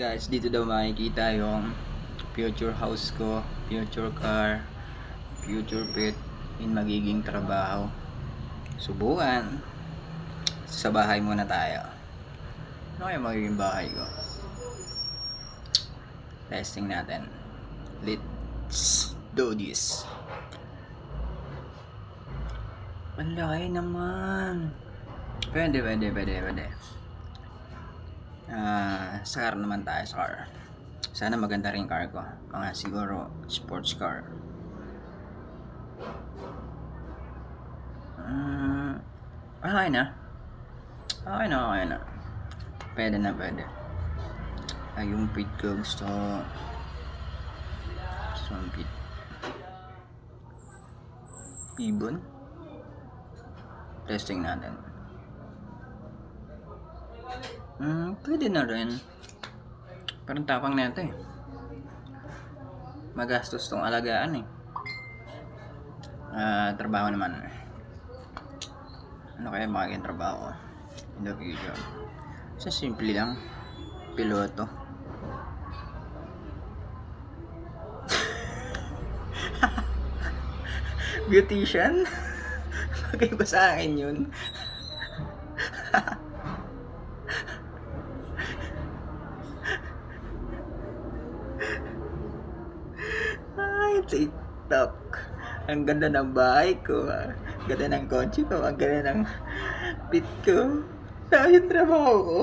Guys, dito daw makikita yung future house ko, future car, future pet in magiging trabaho. Subukan. Sa bahay muna tayo. Ano kaya magiging bahay ko? Testing natin. Let's do this. Ang laki naman. Pwede. Sa car naman tayo, sa car. Sana maganda rin car ko. Mga siguro sports car. Okay na. Pwede na. Ay, yung pit ko gusto yung pit. Ibon. Testing natin. Pwede na rin. Parang tapang na ito eh. Magastos tong alagaan eh. Trabaho naman. Ano kaya magiging trabaho in the future? Sa simple lang. Piloto. Beautician? Bagay ba sa akin yun? Ay, TikTok. Ang ganda ng bahay ko. Ang ganda ng kotse ko. Ang ganda ng pit ko. Saan yung trabaho ko?